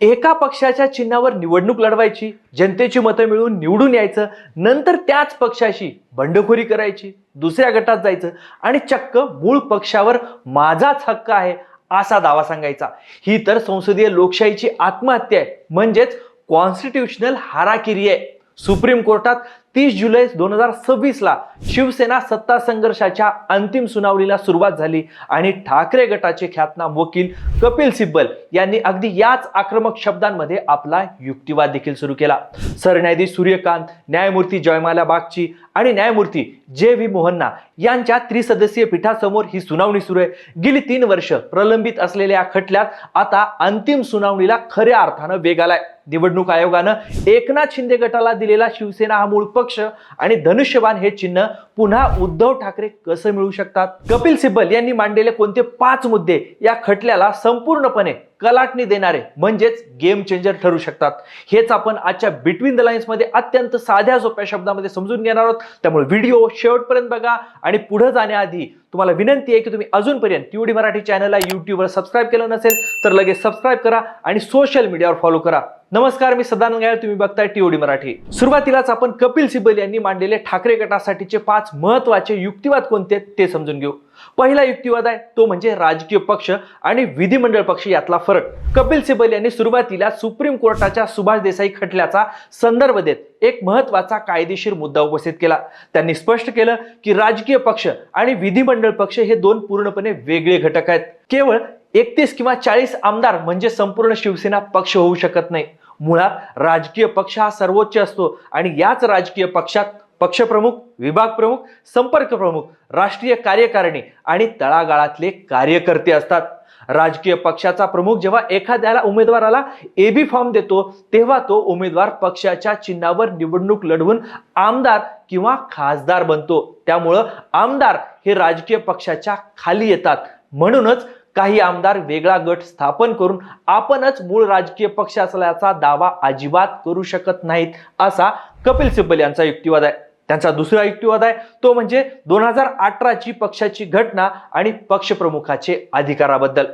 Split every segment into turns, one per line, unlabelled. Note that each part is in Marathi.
एका पक्षाच्या चिन्हावर निवडणूक लढवायची, जनतेची मतं मिळवून निवडून यायचं, नंतर त्याच पक्षाशी बंडखोरी करायची, दुसऱ्या गटात जायचं आणि चक्क मूळ पक्षावर माझाच हक्क आहे असा दावा सांगायचा। ही तर संसदीय लोकशाहीची आत्महत्या आहे, म्हणजेच कॉन्स्टिट्यूशनल हाराकिरी आहे। सुप्रीम कोर्टात 30 जुलै 2026 ला शिवसेना सत्ता संघर्षाच्या अंतिम सुनावणीला सुरुवात झाली आणि ठाकरे गटाचे ख्यातनाम वकील कपिल सिब्बल यांनी अगदी याच आक्रमक शब्दांमध्ये आपला युक्तिवाद देखील सुरू केला। सरन्यायाधीश सूर्यकांत, न्यायमूर्ती जयमाला बागची आणि न्यायमूर्ती जे.व्ही. मोहन्ना यांच्या त्रिसदस्यीय पीठासमोर ही सुनावणी सुरू आहे। गेली 3 वर्ष प्रलंबित असलेल्या या खटल्यात आता अंतिम सुनावणीला खऱ्या अर्थानं वेग आलाय। निवडणूक आयोगानं एकनाथ शिंदे गटाला दिलेला शिवसेना हा मूळ पक्ष आणि धनुष्यबाण हे चिन्ह पुन्हा उद्धव ठाकरे कसं मिळू शकतात? कपिल सिब्बल यांनी मांडलेले कोणते 5 मुद्दे या खटल्याला संपूर्णपणे कलाटणी देणारे म्हणजेच गेम चेंजर ठरू शकतात, हेच आपण आजच्या बिटवीन द लाईन्स मध्ये अत्यंत साध्या सोप्या शब्दामध्ये समजून घेणार आहोत। त्यामुळे व्हिडिओ शेवटपर्यंत बघा आणि पुढे जाण्याआधी तुम्हाला विनंती आहे की तुम्ही अजूनपर्यंत टीओडी मराठी चॅनलला यूट्यूबवर सबस्क्राईब केलं नसेल तर लगेच सबस्क्राईब करा आणि सोशल मीडियावर फॉलो करा। नमस्कार, मी सदानंद गायळ, तुम्ही बघताय टीओडी मराठी। सुरुवातीलाच आपण कपिल सिब्बल यांनी मांडलेले ठाकरे गटासाठीचे 5 महत्त्वाचे युक्तिवाद कोणते ते समजून घेऊ। पहिला युक्तिवाद आहे तो म्हणजे राजकीय पक्ष आणि विधिमंडळ पक्ष यातला फरक। कपिल सिब्बल यांनी सुरुवातीला सुप्रीम कोर्टाच्या सुभाष देसाई खटल्याचा संदर्भ देत एक महत्त्वाचा कायदेशीर मुद्दा उपस्थित केला। त्यांनी स्पष्ट केलं की राजकीय पक्ष आणि विधिमंडळ पक्ष हे 2 पूर्णपणे वेगळे घटक आहेत। केवळ 31 किंवा 40 आमदार म्हणजे संपूर्ण शिवसेना पक्ष होऊ शकत नाही। मुळात राजकीय पक्ष हा सर्वोच्च असतो आणि याच राजकीय पक्षात पक्षप्रमुख, विभाग प्रमुख, संपर्क प्रमुख, राष्ट्रीय कार्यकारिणी आणि तळागाळातले कार्यकर्ते असतात। राजकीय पक्षाचा प्रमुख जेव्हा एखाद्याला उमेदवाराला एबी फॉर्म देतो तेव्हा तो उमेदवार पक्षाच्या चिन्हावर निवडणूक लढवून आमदार किंवा खासदार बनतो। त्यामुळं आमदार हे राजकीय पक्षाच्या खाली येतात। म्हणूनच काही आमदार वेगळा गट स्थापन करून आपणच मूळ राजकीय पक्ष असल्याचा दावा अजिबात करू शकत नाहीत, असा कपिल सिब्बल यांचा युक्तिवाद आहे। त्यांचा दुसरा युक्तिवाद आहे तो म्हणजे 2018 ची पक्षाची घटना आणि पक्षप्रमुखाचे अधिकाराबद्दल।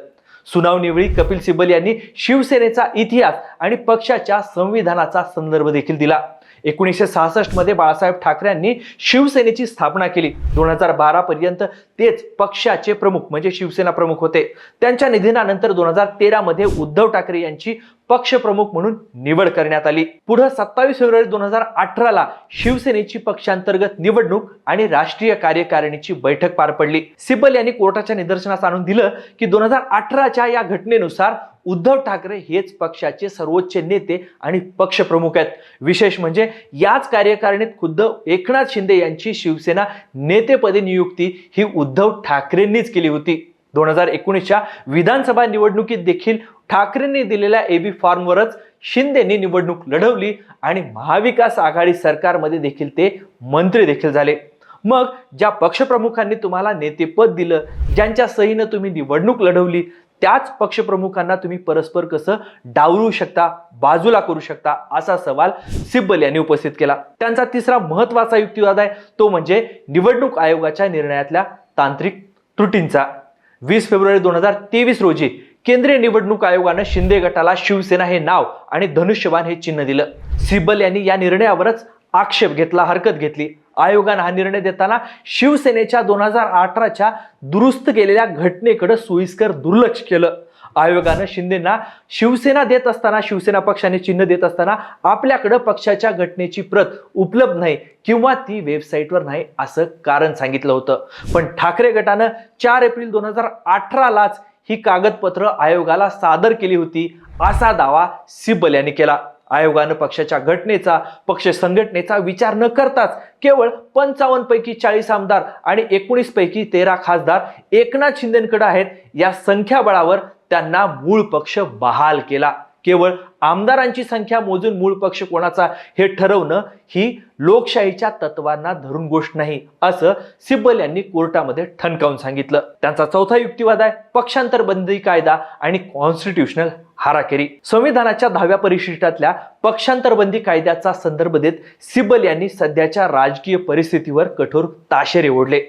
सुनावणीवेळी कपिल सिब्बल यांनी शिवसेनेचा इतिहास आणि पक्षाच्या संविधानाचा संदर्भ देखील दिला। 1966 मध्ये बाळासाहेब ठाकरेंनी शिवसेनेची स्थापना केली। 2012 पर्यंत तेच पक्षाचे प्रमुख म्हणजे शिवसेना प्रमुख होते। त्यांच्या निधनानंतर 2013 मध्ये उद्धव ठाकरे यांची पक्षप्रमुख म्हणून निवड करण्यात आली। पुढे 27 फेब्रुवारी 2018 ला शिवसेनेची पक्षांतर्गत निवडणूक आणि राष्ट्रीय कार्यकारिणीची बैठक पार पडली। सिब्बल यांनी कोर्टाच्या निदर्शनास आणून दिलं की 2018च्या या घटनेनुसार उद्धव ठाकरे हेच पक्षाचे सर्वोच्च नेते आणि पक्षप्रमुख आहेत। विशेष म्हणजे याच कार्यकारिणीत खुद्द एकनाथ शिंदे यांची शिवसेना नेतेपदी नियुक्ती ही उद्धव ठाकरेंनीच केली होती। 2019च्या विधानसभा निवडणुकीत देखील ठाकरेंनी दिलेल्या एबी फॉर्मवरच शिंदेनी निवडणूक लढवली आणि महाविकास आघाडी सरकारमध्ये देखील ते मंत्री देखील झाले। मग ज्या पक्षप्रमुखांनी तुम्हाला नेतेपद दिलं, ज्यांच्या सहीनं तुम्ही निवडणूक लढवली, त्याच पक्षप्रमुखांना तुम्ही परस्पर कसं डावलू शकता, बाजूला करू शकता, असा सवाल सिब्बल यांनी उपस्थित केला। त्यांचा तिसरा महत्त्वाचा युक्तिवाद आहे तो म्हणजे निवडणूक आयोगाच्या निर्णयातल्या तांत्रिक त्रुटींचा। 20 फेब्रुवारी 2023 रोजी केंद्रीय निवडणूक आयोगानं शिंदे गटाला शिवसेना हे नाव आणि धनुष्यबाण हे चिन्ह दिलं। सिब्बल यांनी या निर्णयावरच आक्षेप घेतला, हरकत घेतली। आयोगानं हा निर्णय देताना शिवसेनेच्या 2018च्या दुरुस्त केलेल्या घटनेकडे सोयीस्कर दुर्लक्ष केलं। आयोगानं शिंदेना शिवसेना देत असताना, शिवसेना पक्षाने चिन्ह देत असताना आपल्याकडे पक्षाच्या घटनेची प्रत उपलब्ध नाही किंवा ती वेबसाईटवर नाही असं कारण सांगितलं होतं। पण ठाकरे गटानं 4 एप्रिल 2018 लाच ही कागदपत्र आयोगाला सादर केली होती असा दावा सिब्बल यांनी केला। आयोगानं पक्षाच्या घटनेचा, पक्ष संघटनेचा विचार न करताच केवळ 55 पैकी 40 आमदार आणि 19 पैकी 13 खासदार एकनाथ शिंदेंकडे आहेत या संख्याबळावर त्यांना मूळ पक्ष बहाल केला। केवळ आमदारांची संख्या मोजून मूळ पक्ष कोणाचा हे ठरवणं ही लोकशाहीच्या तत्वांना धरून गोष्ट नाही, असं सिब्बल यांनी कोर्टामध्ये ठणकावून सांगितलं। त्यांचा चौथा युक्तिवाद आहे पक्षांतर बंदी कायदा आणि कॉन्स्टिट्यूशनल हाराकिरी। संविधानाच्या 10व्या परिशिष्टातल्या पक्षांतर बंदी कायद्याचा संदर्भ देत सिब्बल यांनी सध्याच्या राजकीय परिस्थितीवर कठोर ताशेरे ओढले।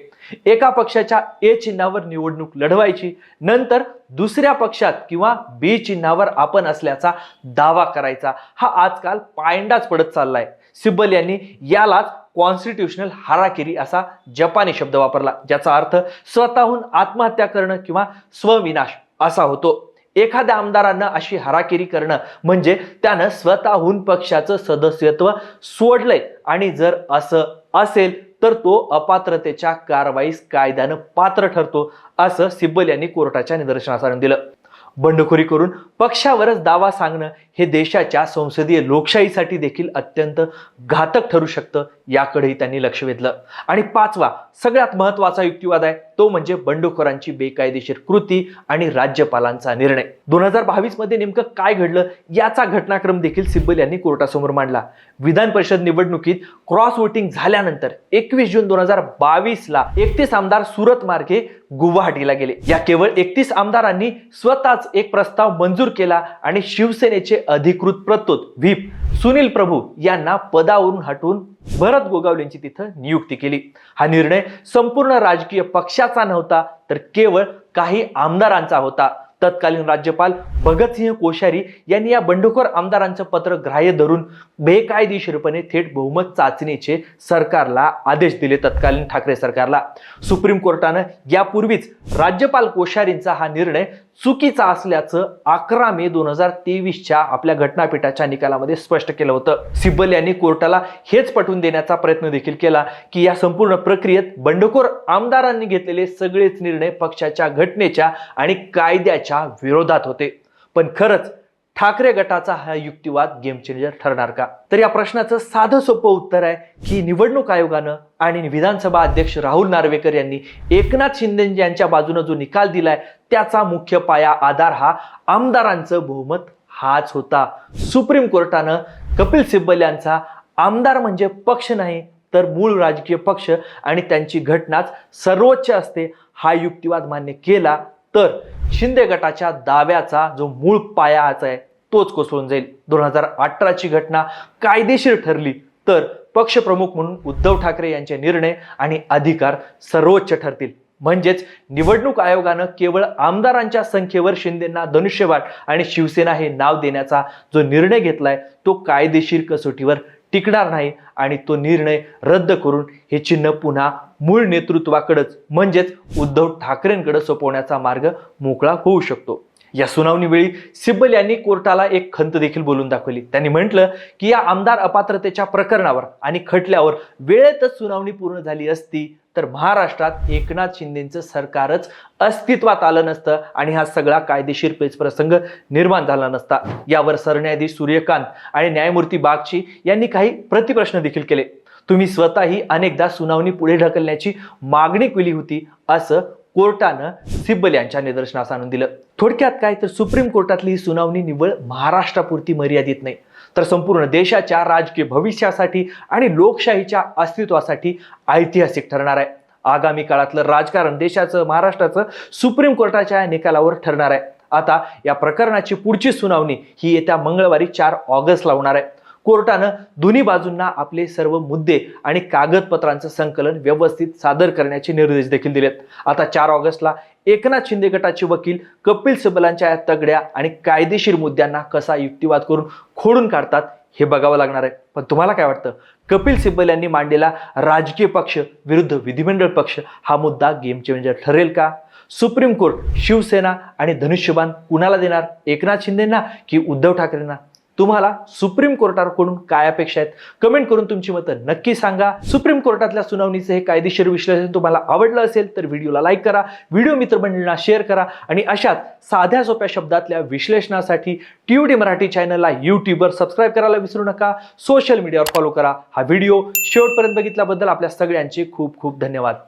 एका पक्षाच्या ए चिन्हावर निवडणूक लढवायची, नंतर दुसऱ्या पक्षात किंवा बी चिन्हावर आपण असल्याचा दावा करायचा. हा आजकाल पायंडाच पडत चाललाय. सिब्बल यांनी यालाच कॉन्स्टिट्यूशनल हाराकिरी असा जपानी शब्द वापरला, ज्याचा अर्थ स्वतःहून आत्महत्या करणं किंवा स्वविनाश असा होतो. एखाद्या आमदारांना अशी हाराकिरी करणं म्हणजे त्यानं स्वतःहून पक्षाचं सदस्यत्व सोडलंय आणि जर असं असेल तर तो अपात्रतेच्या कारवाईस कायद्यानं पात्र ठरतो, असं सिब्बल यांनी कोर्टाच्या निदर्शनास आणून दिलं. बंडखोरी करून पक्षावरच दावा सांगणं हे देशाच्या संसदीय लोकशाहीसाठी देखील अत्यंत घातक ठरू शकतं, याकडेही त्यांनी लक्ष वेधलं. आणि पाचवा सगळ्यात महत्वाचा युक्तिवाद आहे तो म्हणजे बंडखोरांची बेकायदेशीर कृती आणि राज्यपालांचा निर्णय. 2022 मध्ये नेमकं काय घडलं याचा घटनाक्रम देखील सिब्बल यांनी कोर्टासमोर मांडला. विधान परिषद निवडणुकीत क्रॉस वोटिंग झाल्यानंतर 21 जून 2022 ला 31 आमदार सुरत मार्गे गुवाहाटीला गेले. या केवळ 31 आमदारांनी स्वतःच एक प्रस्ताव मंजूर केला आणि शिवसेनेचे अधिकृत प्रतोद व्हीप सुनील प्रभू यांना पदावरून हटवून भरत गोगावलेंची तिथं नियुक्ती केली. हा निर्णय संपूर्ण राजकीय पक्षाचा नव्हता, तर केवळ काही आमदारांचा होता. तत्कालीन राज्यपाल भगतसिंह कोश्यारी यांनी या बंडखोर आमदारांचं पत्र ग्राह्य धरून बेकायदेशीरपणे थेट बहुमत चाचणीचे सरकारला आदेश दिले. तत्कालीन ठाकरे सरकारला सुप्रीम कोर्टानं यापूर्वीच राज्यपाल कोश्यारींचा हा निर्णय चुकीचा असल्याचं 11 मे 2023च्या आपल्या घटनापीठाच्या निकालामध्ये स्पष्ट केलं होतं. सिब्बल यांनी कोर्टाला हेच पटवून देण्याचा प्रयत्न देखील केला की या संपूर्ण प्रक्रियेत बंडखोर आमदारांनी घेतलेले सगळेच निर्णय पक्षाच्या घटनेच्या आणि कायद्याच्या विरोधात होते. पण खरंच ठाकरे गटाचा हा युक्तिवाद गेम चेंजर ठरणार का? तर या प्रश्नाचं साधं सोपं उत्तर आहे की निवडणूक आयोगानं आणि विधानसभा अध्यक्ष राहुल नार्वेकर यांनी एकनाथ शिंदे यांच्या बाजूने जो निकाल दिलाय त्याचा मुख्य पाया आधार हा आमदारांचं बहुमत हाच होता. सुप्रीम कोर्टानं कपिल सिब्बल यांचा आमदार म्हणजे पक्ष नाही तर मूळ राजकीय पक्ष आणि त्यांची घटनाच सर्वोच्च असते हा युक्तिवाद मान्य केला तर शिंदे गटाच्या दाव्याचा जो मूळ पायाच आहे तोच कोसळून जाईल. 2018ची घटना कायदेशीर ठरली तर पक्षप्रमुख म्हणून उद्धव ठाकरे यांचे निर्णय आणि अधिकार सर्वोच्च ठरतील. म्हणजेच निवडणूक आयोगानं केवळ आमदारांच्या संख्येवर शिंदेंना धनुष्यबाण आणि शिवसेना हे नाव देण्याचा जो निर्णय घेतलाय तो कायदेशीर कसोटीवर टिकणार नाही आणि तो निर्णय रद्द करून हे चिन्ह पुन्हा मूळ नेतृत्वाकडेच म्हणजेच उद्धव ठाकरेंकडे सोपवण्याचा मार्ग मोकळा होऊ शकतो. या सुनावणीवेळी सिब्बल यांनी कोर्टाला एक खंत देखील बोलून दाखवली. त्यांनी म्हटलं की या आमदार अपात्रतेच्या प्रकरणावर आणि खटल्यावर वेळेतच सुनावणी पूर्ण झाली असती तर महाराष्ट्रात एकनाथ शिंदेचं सरकारच अस्तित्वात आलं नसतं आणि हा सगळा कायदेशीर पेचप्रसंग निर्माण झाला नसता. यावर सरन्यायाधीश सूर्यकांत आणि न्यायमूर्ती बागची यांनी काही प्रतिप्रश्न देखील केले. तुम्ही स्वतःही अनेकदा सुनावणी पुढे ढकलण्याची मागणी केली होती असं कोर्टानं सिब्बल यांच्या निदर्शनास आणून दिलं. थोडक्यात काय तर सुप्रीम कोर्टातली ही सुनावणी निव्वळ महाराष्ट्रापुरती मर्यादित नाही तर संपूर्ण देशाच्या राजकीय भविष्यासाठी आणि लोकशाहीच्या अस्तित्वासाठी ऐतिहासिक ठरणार आहे. आगामी काळातलं राजकारण देशाचं महाराष्ट्राचं सुप्रीम कोर्टाच्या या निकालावर ठरणार आहे. आता या प्रकरणाची पुढची सुनावणी ही येत्या मंगळवारी 4 ऑगस्टला होणार आहे. कोर्टानं दोन्ही बाजूंना आपले सर्व मुद्दे आणि कागदपत्रांचं संकलन व्यवस्थित सादर करण्याचे निर्देश देखील दिलेत. आता 4 ऑगस्टला एकनाथ शिंदे गटाचे वकील कपिल सिब्बलांच्या या तगड्या आणि कायदेशीर मुद्द्यांना कसा युक्तिवाद करून खोडून काढतात हे बघावं लागणार आहे. पण तुम्हाला काय वाटतं? कपिल सिब्बल यांनी मांडलेला राजकीय पक्ष विरुद्ध विधिमंडळ पक्ष हा मुद्दा गेम चेंजर ठरेल का? सुप्रीम कोर्ट शिवसेना आणि धनुष्यबाण कुणाला देणार? एकनाथ शिंदेंना की उद्धव ठाकरेंना? तुम्हाला सुप्रीम कोर्टाकडून काय अपेक्षा आहेत? कमेंट करून तुमची मतं नक्की सांगा. सुप्रीम कोर्टातल्या सुनावणीचे हे कायदेशीर विश्लेषण तुम्हाला आवडलं असेल तर व्हिडिओला लाईक करा, व्हिडिओ मित्रमंडळींना शेअर करा आणि अशाच साध्या सोप्या शब्दातल्या विश्लेषणासाठी TUD मराठी चॅनलला यूट्यूबवर सबस्क्राईब करायला विसरू नका. सोशल मीडियावर फॉलो करा. हा व्हिडिओ शेवटपर्यंत बघितल्याबद्दल आपल्या सगळ्यांचे खूप खूप धन्यवाद.